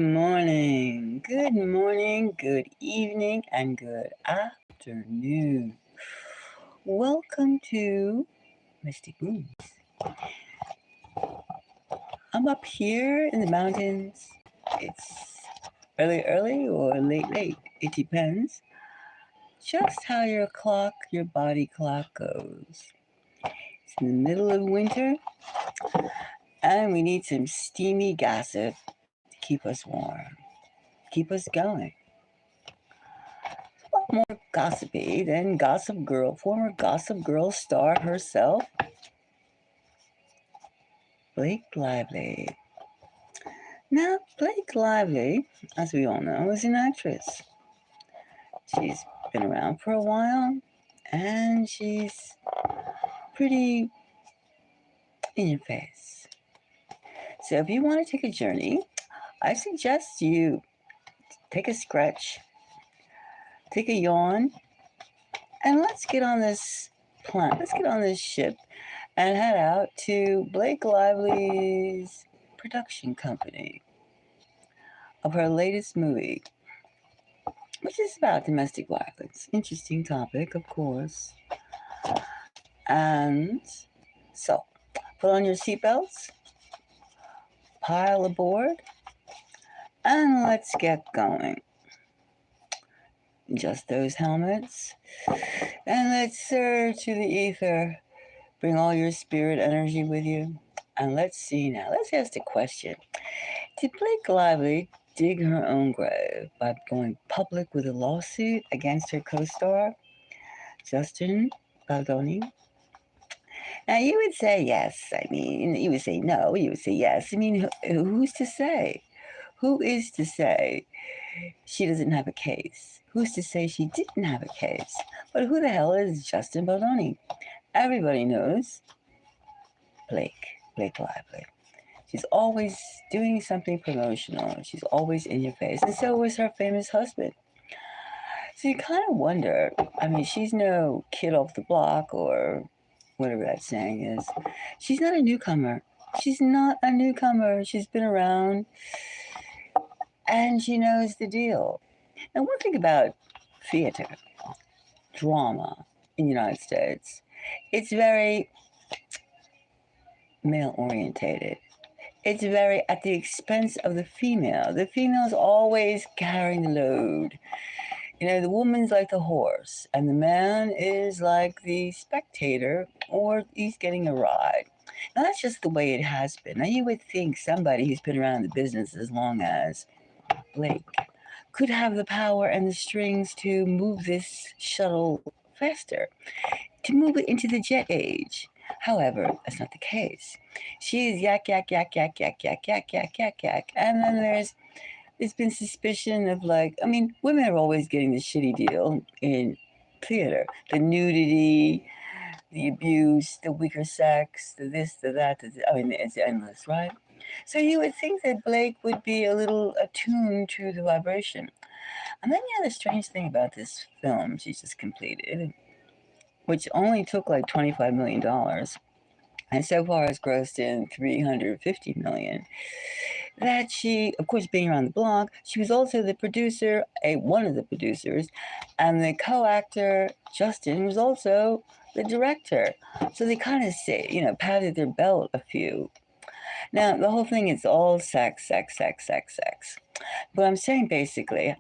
Morning, good evening, and good afternoon. Welcome to Mystic Moon. I'm up here in the mountains. It's early or late. It depends just how your body clock goes. It's in the middle of winter, and we need some steamy gossip to keep us warm, keep us going. What more gossipy than former Gossip Girl star herself, Blake Lively. Now, Blake Lively, as we all know, is an actress. She's been around for a while, and she's pretty in your face. So if you want to take a journey, I suggest you take a scratch, take a yawn, and let's get on this let's get on this ship and head out to Blake Lively's production company of her latest movie, which is about domestic violence. Interesting topic, of course. And so, put on your seatbelts, pile aboard, and let's get going. Just those helmets, and let's soar to the ether. Bring all your spirit energy with you. And let's see now. Let's ask the question. Did Blake Lively dig her own grave by going public with a lawsuit against her co-star, Justin Baldoni? Now, you would say yes. I mean, you would say no. You would say yes. I mean, who's to say? Who is to say she doesn't have a case? Who's to say she didn't have a case? But who the hell is Justin Baldoni? Everybody knows Blake Lively. She's always doing something promotional. She's always in your face. And so was her famous husband. So you kind of wonder, I mean, she's no kid off the block or whatever that saying is. She's not a newcomer. She's not a newcomer. She's been around and she knows the deal. Now, one thing about theater, drama in the United States, it's very male orientated. It's very at the expense of the female. The female's always carrying the load. You know, the woman's like the horse, and the man is like the spectator, or he's getting a ride. Now, that's just the way it has been. Now, you would think somebody who's been around the business as long as Blake could have the power and the strings to move this shuttle faster, to move it into the jet age. However, that's not the case. She's yak, yak, yak, yak, yak, yak, yak, yak, yak, yak. And then there's been suspicion of women are always getting the shitty deal in theater. The nudity, the abuse, the weaker sex, the this, the that. It's endless, right? So you would think that Blake would be a little attuned to the vibration. And then the strange thing about this film she's just completed, which only took like $25 million, and so far has grossed in $350 million. That she, of course, being around the block, she was also the producer, one of the producers, and the co-actor Justin was also the director. So they kind of patted their belt a few. Now the whole thing is all sex, sex, sex, sex, sex. But I'm saying basically,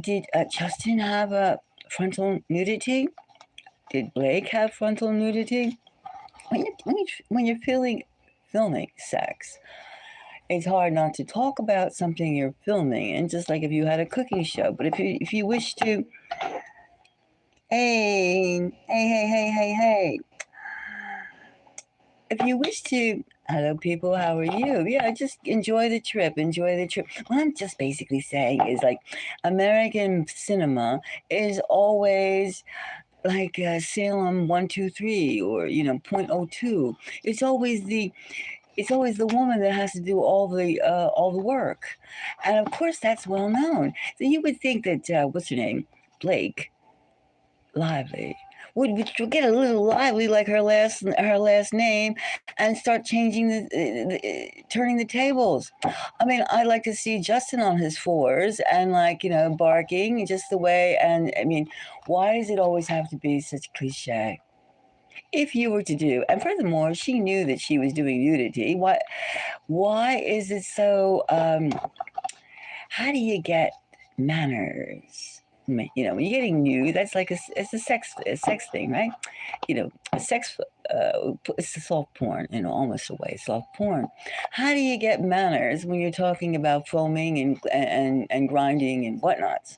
did Justin have a frontal nudity? Did Blake have frontal nudity? When you're filming sex, it's hard not to talk about something you're filming. And just like if you had a cooking show, but if you wish to, hey, if you wish to, hello people, how are you? Yeah, just enjoy the trip. What I'm just basically saying is American cinema is always like Salem 123 or point oh two. It's always the woman that has to do all the work, and of course that's well known. So you would think that what's her name, Blake Lively, would get a little lively like her last name and start changing turning the tables. I mean, I like to see Justin on his fours and like barking just the way. And I mean, why does it always have to be such cliche? If you were to do, and furthermore, she knew that she was doing nudity. Why is it so? How do you get manners? When you're getting nude, that's like it's a sex thing, right? A sex, it's a soft porn, almost a way, soft porn. How do you get manners when you're talking about foaming and grinding and whatnots?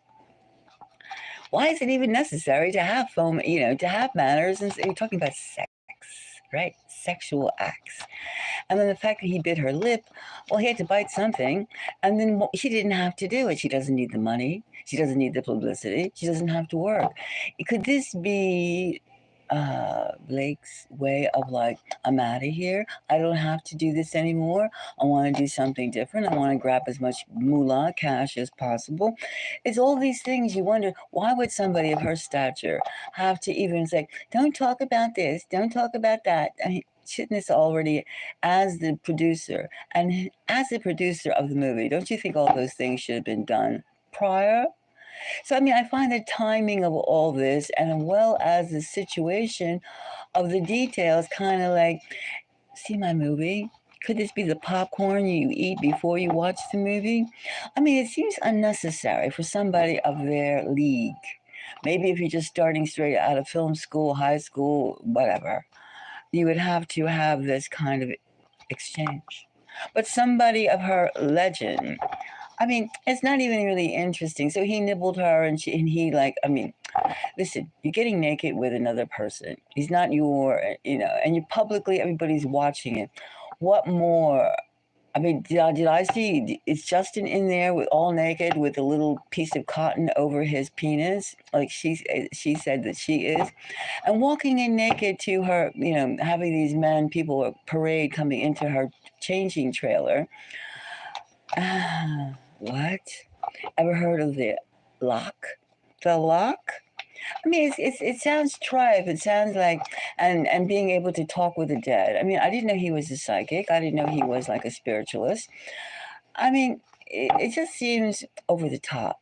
Why is it even necessary to have foam, to have manners? And you're talking about sex, right? Sexual acts. And then the fact that he bit her lip, well, he had to bite something. And then she didn't have to do it. She doesn't need the money. She doesn't need the publicity. She doesn't have to work. Could this be Blake's way of like, I'm out of here. I don't have to do this anymore. I want to do something different. I want to grab as much moolah cash as possible. It's all these things you wonder, why would somebody of her stature have to even say, don't talk about this, don't talk about that? I mean, shouldn't this already, as the producer and as the producer of the movie, don't you think all those things should have been done prior? So, I mean, I find the timing of all this, and well as the situation of the details, kind of like, see my movie? Could this be the popcorn you eat before you watch the movie? I mean, it seems unnecessary for somebody of their league. Maybe if you're just starting straight out of film school, high school, whatever, you would have to have this kind of exchange. But somebody of her legend, I mean, it's not even really interesting. So he nibbled her, and he like, I mean, listen, you're getting naked with another person. He's not and you publicly, everybody's watching it. What more? I mean, did I see? Is Justin in there with all naked with a little piece of cotton over his penis, like she said that she is, and walking in naked to her, having these people a parade coming into her changing trailer. What? Ever heard of the lock? The lock? I mean, it sounds tripe. It sounds like, and being able to talk with the dead. I mean, I didn't know he was a psychic. I didn't know he was like a spiritualist. I mean, it just seems over the top.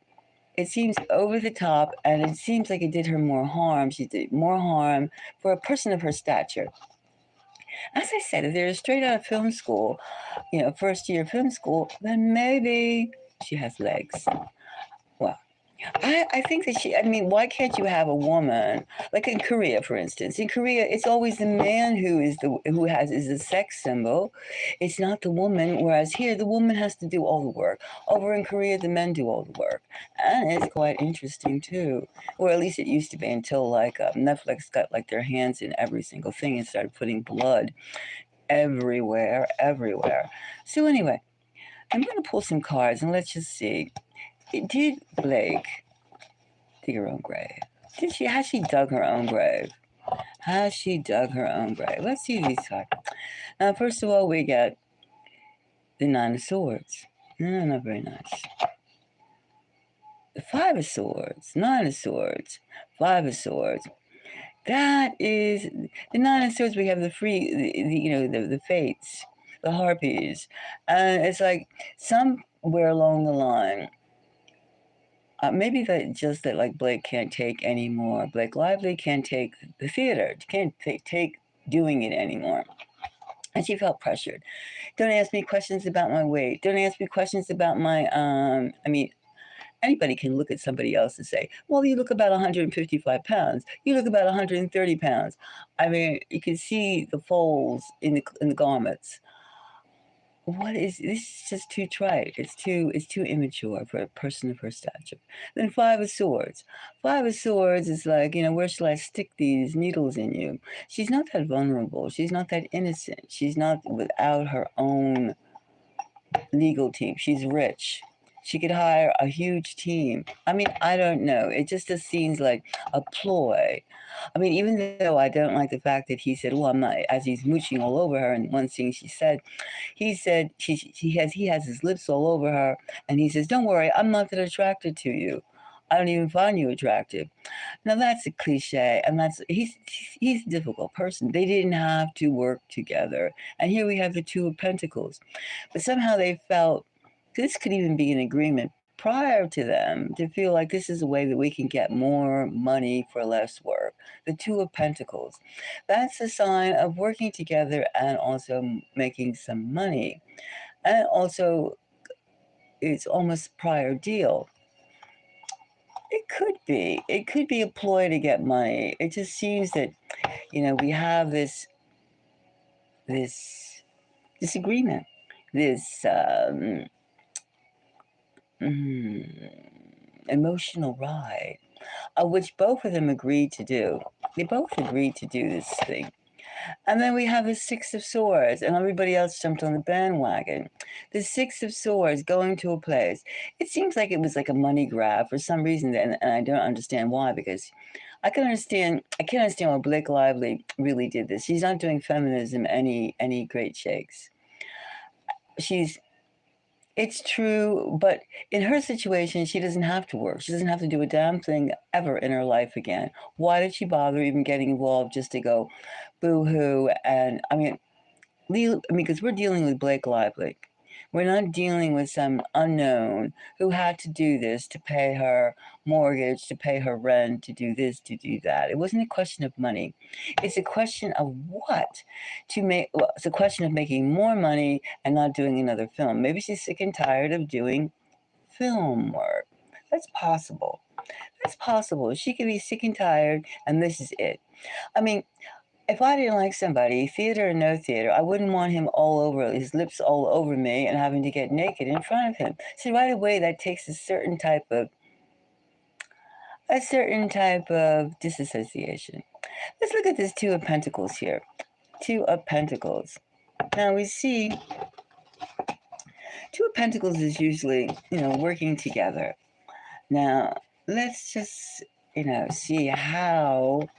It seems over the top, and it seems like it did her more harm. She did more harm for a person of her stature. As I said, if they're straight out of film school, first year film school, then maybe she has legs. Well, I think that I mean, why can't you have a woman, like in Korea, for instance? In Korea, it's always the man is the sex symbol. It's not the woman, whereas here, the woman has to do all the work. Over in Korea, the men do all the work. And it's quite interesting, too. Or at least it used to be until, like, Netflix got, like, their hands in every single thing and started putting blood everywhere, everywhere. So anyway, I'm going to pull some cards and let's just see. Did Blake dig her own grave? Has she dug her own grave? Has she dug her own grave? Let's see these cards. Now, first of all, we get the Nine of Swords. No, not very nice. The Five of Swords, Nine of Swords, Five of Swords. That is the Nine of Swords. We have the the fates, the harpies, and it's like somewhere along the line. Maybe that like Blake can't take anymore. Blake Lively can't take the theater. Can't take doing it anymore. And she felt pressured. Don't ask me questions about my weight. Don't ask me questions about my. I mean, anybody can look at somebody else and say, "Well, you look about 155 pounds. You look about 130 pounds." I mean, you can see the folds in the garments. What is this? Is just too trite. It's too immature for a person of her stature. Then Five of Swords. Five of Swords is like, where shall I stick these needles in you? She's not that vulnerable. She's not that innocent. She's not without her own legal team. She's rich. She could hire a huge team. I mean, I don't know. It just seems like a ploy. I mean, even though I don't like the fact that he said, "Well, I'm not," as he's mooching all over her, and one thing he said he has his lips all over her, and he says, "Don't worry, I'm not that attracted to you." I don't even find you attractive. Now that's a cliche, and he's a difficult person. They didn't have to work together, and here we have the Two of Pentacles, but somehow they felt this could even be an agreement prior to them to feel like this is a way that we can get more money for less work. The Two of Pentacles, that's a sign of working together and also making some money, and also it's almost prior deal. It could be a ploy to get money. It just seems that, we have this disagreement, this emotional ride, which both of them agreed to do. They both agreed to do this thing. And then we have the Six of Swords, and everybody else jumped on the bandwagon. The Six of Swords going to a place. It seems like it was like a money grab for some reason, and I don't understand why, because I can't understand why Blake Lively really did this. She's not doing feminism any great shakes. It's true, but in her situation, she doesn't have to work. She doesn't have to do a damn thing ever in her life again. Why did she bother even getting involved just to go boo-hoo? And because we're dealing with Blake Lively. We're not dealing with some unknown who had to do this to pay her mortgage, to pay her rent, to do this, to do that. It wasn't a question of money. It's a question of what to make. Well, it's a question of making more money and not doing another film. Maybe she's sick and tired of doing film work. That's possible. That's possible. She could be sick and tired, and this is it. I mean, if I didn't like somebody, theater or no theater, I wouldn't want him all over, his lips all over me and having to get naked in front of him. So right away, that takes a certain type of disassociation. Let's look at this Two of Pentacles here. Two of Pentacles. Now we see Two of Pentacles is usually, working together. Now let's just, see how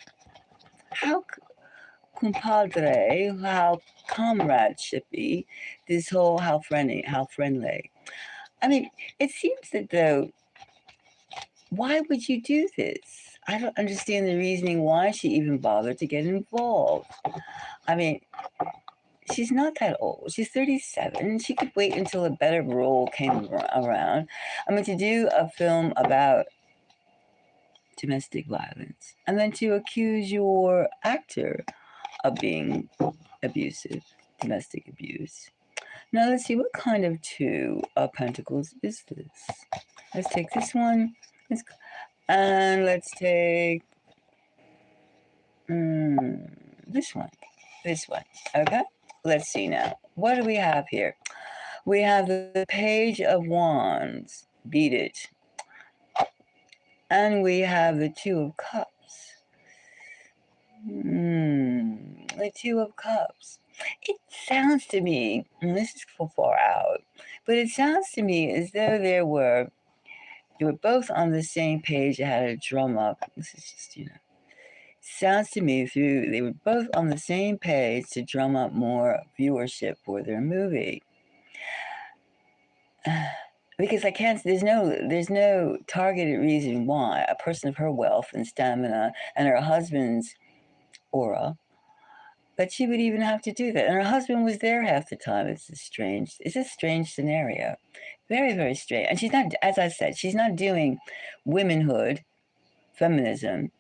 compadre, how comradeshipy, this whole how friendly. I mean, it seems that though, why would you do this? I don't understand the reasoning why she even bothered to get involved. I mean, she's not that old. She's 37. She could wait until a better role came around. I mean, to do a film about domestic violence and then to accuse your actor of being abusive, domestic abuse. Now let's see, what kind of Two of Pentacles is this? Let's take this one, and let's take this one. Okay, let's see now. What do we have here? We have the Page of Wands, beat it. And we have the Two of Cups. The Two of Cups. It sounds to me, and this is far out, but it sounds to me as though they were both on the same page. They had a drum up. This is just, sounds to me they were both on the same page to drum up more viewership for their movie. Because there's no targeted reason why a person of her wealth and stamina and her husband's aura, that she would even have to do that. And her husband was there half the time. It's a strange scenario. Very, very strange. And she's not, as I said, she's not doing womanhood, feminism,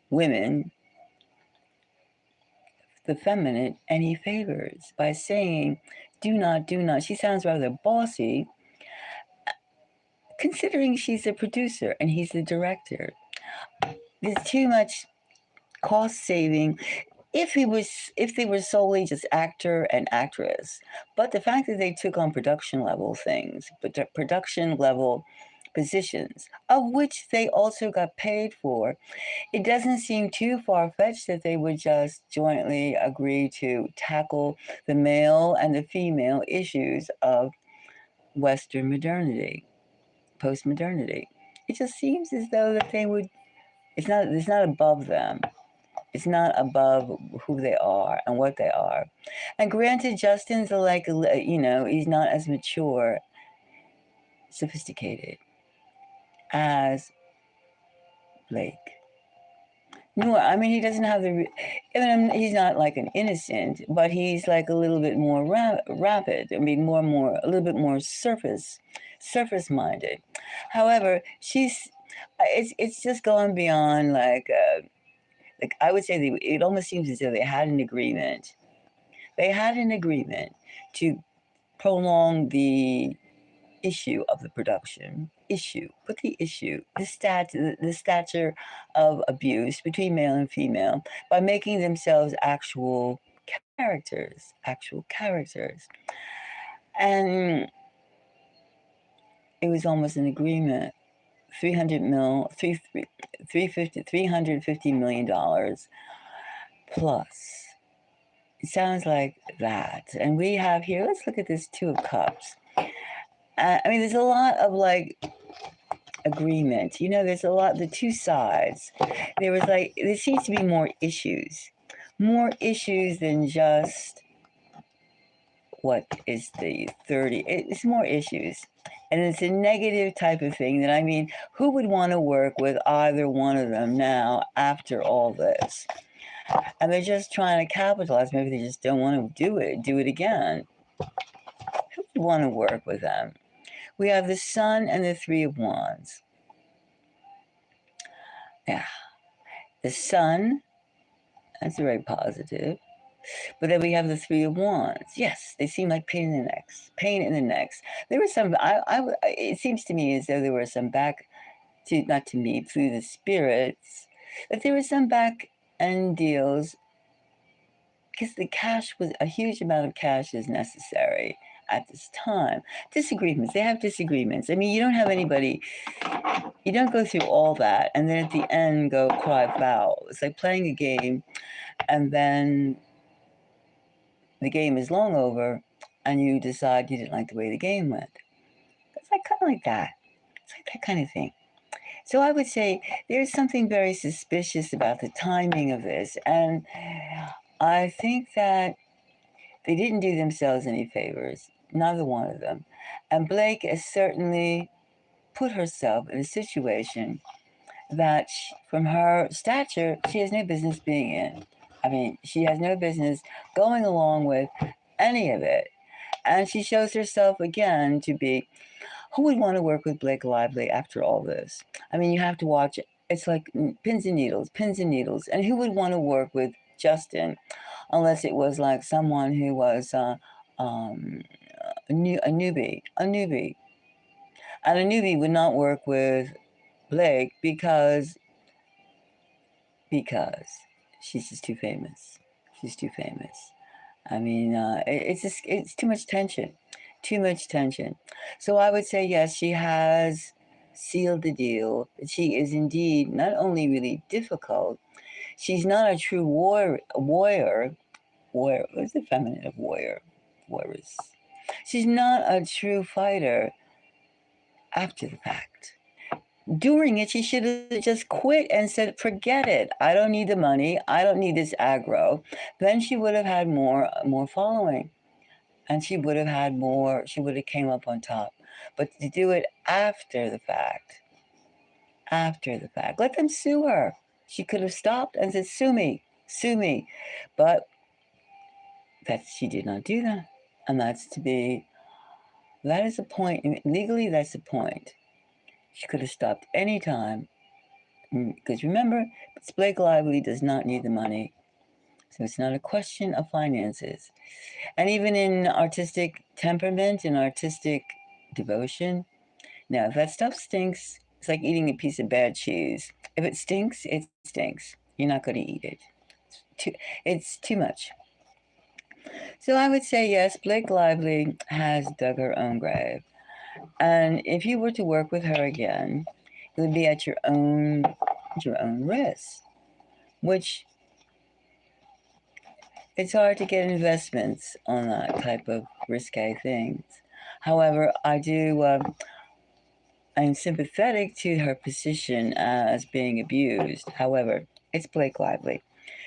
women, the feminine, any favors by saying, do not. She sounds rather bossy, considering she's a producer and he's the director. There's too much cost saving if they were solely just actor and actress. But the fact that they took on production level things, production level positions, of which they also got paid for, it doesn't seem too far-fetched that they would just jointly agree to tackle the male and the female issues of Western modernity, post-modernity. It just seems as though that they would, it's not above them. It's not above who they are and what they are. And granted, Justin's he's not as mature, sophisticated as Blake. No, I mean, he doesn't have the. I mean, he's not like an innocent, but he's like a little bit more rapid. I mean, a little bit more surface minded. However, it's just going beyond like I would say it almost seems as though they had an agreement. They had an agreement to prolong the issue of the production issue, but the stature of abuse between male and female by making themselves actual characters, and it was almost an agreement. 350 million dollars plus. It sounds like that. And we have here, let's look at this Two of Cups. I mean, there's a lot of like agreement. You know, there's a lot, the two sides. There seems to be more issues than just what is the 30. It's more issues. And it's a negative type of thing that, I mean, who would want to work with either one of them now after all this? And they're just trying to capitalize. Maybe they just don't want to do it again. Who would want to work with them? We have the Sun and the Three of Wands. Yeah. The Sun, that's very positive. But then we have the Three of Wands. Yes, they seem like pain in the necks. Pain in the necks. There was some, it seems to me as though there were some not to me, through the spirits, that there were some back end deals because a huge amount of cash is necessary at this time. Disagreements, they have disagreements. I mean, you don't go through all that and then at the end go cry foul. It's like playing a game and then the game is long over and you decide you didn't like the way the game went. It's like kind of like that. It's like that kind of thing. So I would say there's something very suspicious about the timing of this. And I think that they didn't do themselves any favors, neither one of them. And Blake has certainly put herself in a situation that, from her stature, she has no business being in. I mean, she has no business going along with any of it. And she shows herself again to be, who would want to work with Blake Lively after all this? I mean, you have to watch it. It's like pins and needles. And who would want to work with Justin unless it was like someone who was a newbie? And a newbie would not work with Blake because she's just too famous. She's too famous. I mean, it's too much tension. Too much tension. So I would say, yes, she has sealed the deal. She is indeed not only really difficult, she's not a true warrior. What's the feminine of warrior? Warriors. She's not a true fighter after the fact. During it, she should have just quit and said, forget it. I don't need the money. I don't need this aggro. Then she would have had more following. And she would have came up on top. But to do it after the fact, let them sue her. She could have stopped and said, sue me. But she did not do that. And that is the point. Legally, that's the point. She could have stopped any time. Because remember, Blake Lively does not need the money. So it's not a question of finances. And even in artistic temperament and artistic devotion, now if that stuff stinks, it's like eating a piece of bad cheese. If it stinks, it stinks. You're not going to eat it. It's too much. So I would say, yes, Blake Lively has dug her own grave. And if you were to work with her again, it would be at your own risk, which it's hard to get investments on that type of risque things. However, I'm sympathetic to her position as being abused. However, it's Blake Lively.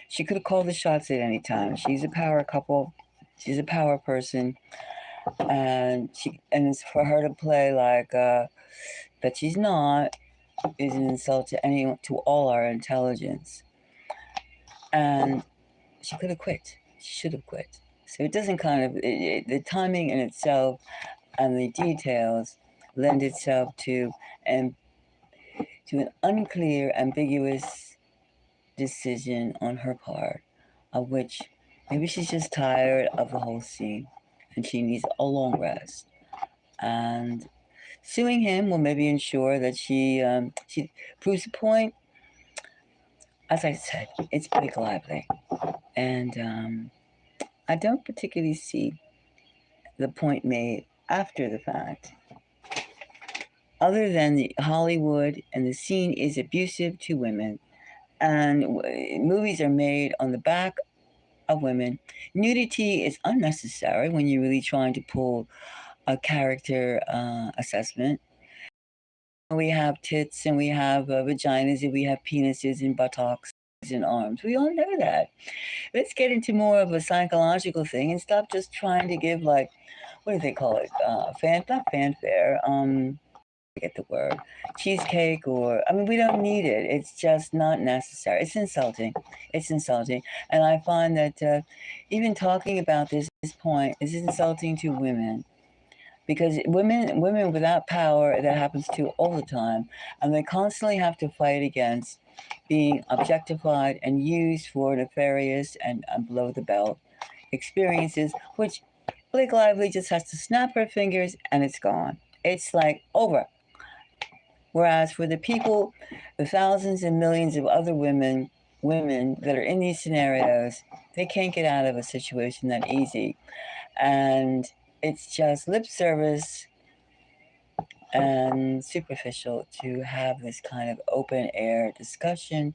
She could have called the shots at any time. She's a power couple. She's a power person. And it's for her to play like that she's not. is an insult to anyone, to all our intelligence. And she could have quit. She should have quit. So it doesn't kind of, the timing in itself and the details lend itself to an unclear, ambiguous decision on her part, of which maybe she's just tired of the whole scene and she needs a long rest. And suing him will maybe ensure that she proves a point. As I said, it's pretty lively, and I don't particularly see the point made after the fact, other than the Hollywood and the scene is abusive to women, and movies are made on the back of women. Nudity is unnecessary when you're really trying to pull a character assessment. We have tits and we have vaginas and we have penises and buttocks and arms. We all know that. Let's get into more of a psychological thing and stop just trying to give, like, what do they call it? Not fanfare. I get the word. Cheesecake, or, I mean, we don't need it. It's just not necessary. It's insulting. It's insulting. And I find that even talking about this point is insulting to women, because women without power, that happens to all the time, and they constantly have to fight against being objectified and used for nefarious and below the belt experiences, which Blake Lively just has to snap her fingers and it's gone. It's like over. Whereas for the people, the thousands and millions of other women that are in these scenarios, they can't get out of a situation that easy. And it's just lip service and superficial to have this kind of open air discussion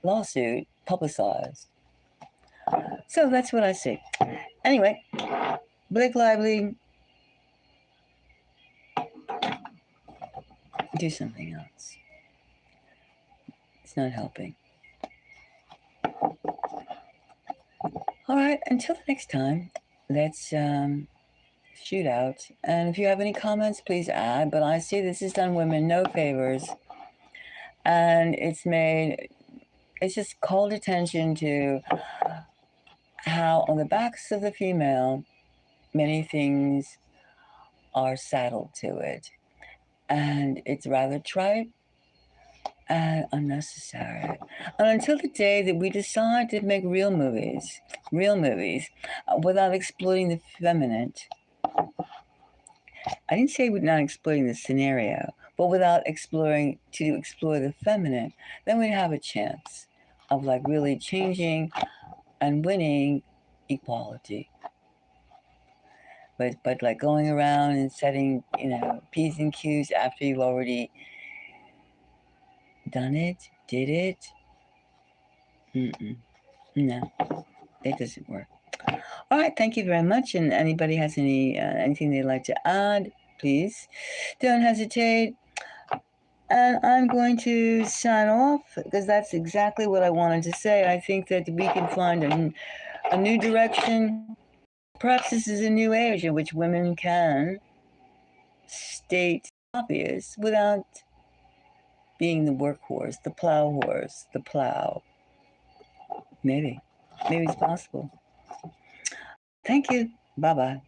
lawsuit publicized. So that's what I see. Anyway, Blake Lively, do something else. It's not helping. All right, until the next time, let's shoot out. And if you have any comments, please add. But I see this has done women no favors. And it's just called attention to how on the backs of the female, many things are saddled to it. And it's rather trite and unnecessary. And until the day that we decide to make real movies, without exploiting the feminine, I didn't say we're not exploring the scenario, but without explore the feminine, then we'd have a chance of, like, really changing and winning equality. But like going around and setting, P's and Q's after you've already done it, did it. No, it doesn't work. All right, thank you very much. And anybody has anything they'd like to add, please don't hesitate. And I'm going to sign off because that's exactly what I wanted to say. I think that we can find a new direction. Perhaps this is a new age in which women can state obvious without being the workhorse, the plow horse, the plow. Maybe it's possible. Thank you. Bye-bye.